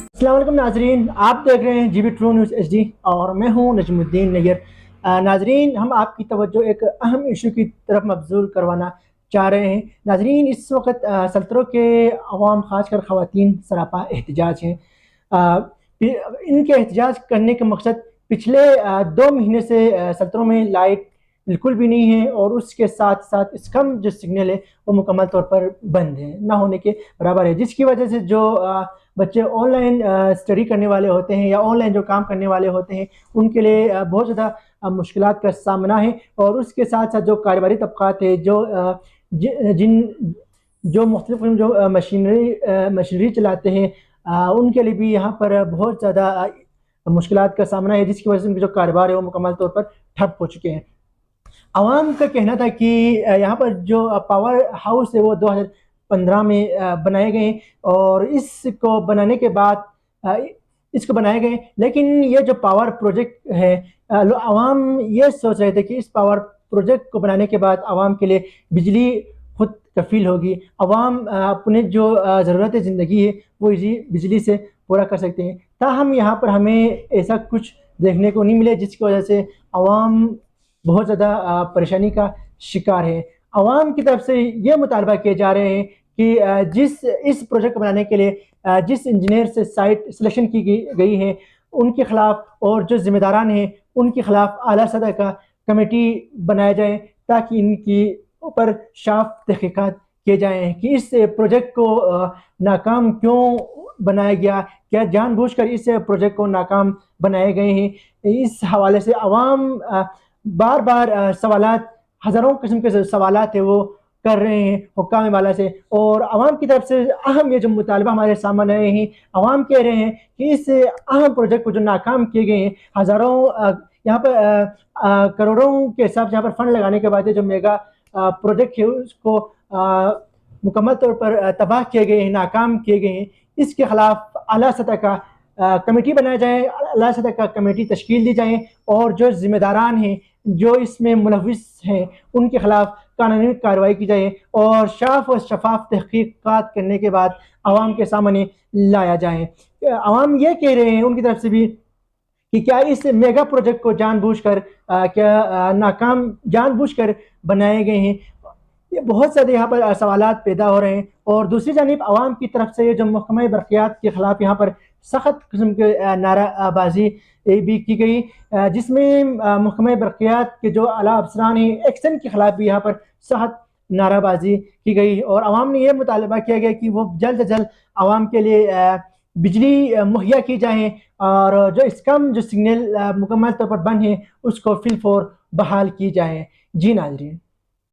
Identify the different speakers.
Speaker 1: अस्सलाम वालेकुम नाजरीन, आप देख रहे हैं GB ट्रू न्यूज़ HD और मैं हूं नजमुद्दीन नैयर। नाजरीन, हम आपकी तवज्जो एक अहम इशू की तरफ मबजूल करवाना चाह रहे हैं। नाजरीन, इस वक्त सल्तनों के अवाम ख़ासकर ख़वातीन सरापा एहतजाज हैं। इनके एहतजाज करने का मकसद पिछले 2 महीने से सल्तनों में लाइट बिल्कुल भी नहीं है और उसके साथ साथ इसकम जो सिग्नल है वो मुकम्मल तौर पर बंद है, ना होने के बराबर है, जिसकी वजह से जो बच्चे ऑनलाइन स्टडी करने वाले होते हैं या ऑनलाइन जो काम करने वाले होते हैं उनके लिए बहुत ज़्यादा मुश्किलात का सामना है। और उसके साथ साथ जो कारोबारी तबकात है जिन जो मुख्तलिफ जो मशीनरी चलाते हैं उनके लिए भी यहाँ पर बहुत ज़्यादा मुश्किलात का सामना है, जिसकी वजह से उनके जो कारोबार है वो मुकम्मल तौर पर ठप हो चुके हैं। आवाम का कहना था कि यहाँ पर जो पावर हाउस है वो 2015 में बनाए गए और इसको बनाने के बाद इसको बनाए गए, लेकिन ये जो पावर प्रोजेक्ट है आवाम ये सोच रहे थे कि इस पावर प्रोजेक्ट को बनाने के बाद आवाम के लिए बिजली खुद कफील होगी, आवाम अपने जो ज़रूरत ज़िंदगी है वो इसी बिजली से पूरा कर सकते हैं। ताहम यहाँ पर हमें ऐसा कुछ देखने को नहीं मिले, जिसकी वजह से आवाम बहुत ज़्यादा परेशानी का शिकार है। आवाम की तरफ से ये मुतालबा किए जा रहे हैं कि इस प्रोजेक्ट को बनाने के लिए जिस इंजीनियर से साइट सिलेक्शन की गई है उनके ख़िलाफ़ और जो ज़िम्मेदारान हैं उनके ख़िलाफ़ आला सतह का कमेटी बनाया जाए, ताकि इनकी ऊपर साफ तहक़ीक़ात किए जाएँ कि इस प्रोजेक्ट को नाकाम क्यों बनाया गया, क्या जानबूझकर इस प्रोजेक्ट को नाकाम बनाए गए हैं। इस हवाले से आवाम बार बार सवालात, हज़ारों किस्म के सवालात है वो कर रहे हैं हुक्काम वाला से, और आवाम की तरफ से अहम ये जो मुतालबा हमारे सामने आए हैं, आवाम कह रहे हैं कि इस अहम प्रोजेक्ट को जो नाकाम किए गए हैं, हज़ारों यहाँ पर करोड़ों के हिसाब से यहाँ पर फंड लगाने के बाद जो मेगा प्रोजेक्ट है उसको मुकम्मल तौर पर तबाह किए गए हैं, नाकाम किए गए हैं। इसके ख़िलाफ़ आला सतह का कमेटी बनाया जाए, आला सतह का कमेटी तश्कील दी जाए और जो ज़िम्मेदारान हैं जो इसमें मुलव्विस हैं उनके ख़िलाफ़ कानूनी कार्रवाई की जाए और साफ और शफाफ तहक़ीक़ात करने के बाद आवाम के सामने लाया जाए। आवाम ये कह रहे हैं उनकी तरफ से भी कि क्या इस मेगा प्रोजेक्ट को जानबूझकर नाकाम जानबूझकर बनाए गए हैं। ये बहुत ज़्यादा यहाँ पर सवालात पैदा हो रहे हैं। और दूसरी जानिब आवाम की तरफ से ये जो महकमा बरक़ियात के ख़िलाफ़ यहाँ पर सख्त किस्म के नाराबाजी भी की गई, जिसमें महकमा बरक़ियात के जो आला अफसरान हैं एक्शन के ख़िलाफ़ भी यहाँ पर सख्त नाराबाजी की गई और आवाम ने यह मुतालबा किया गया कि वो जल्द से जल्द आवाम के लिए बिजली मुहैया की जाए और जो इसकम जो सिग्नल मुकम्मल तौर पर बंद है उसको फिल फौर बहाल की जाए। जी नाज़रीन।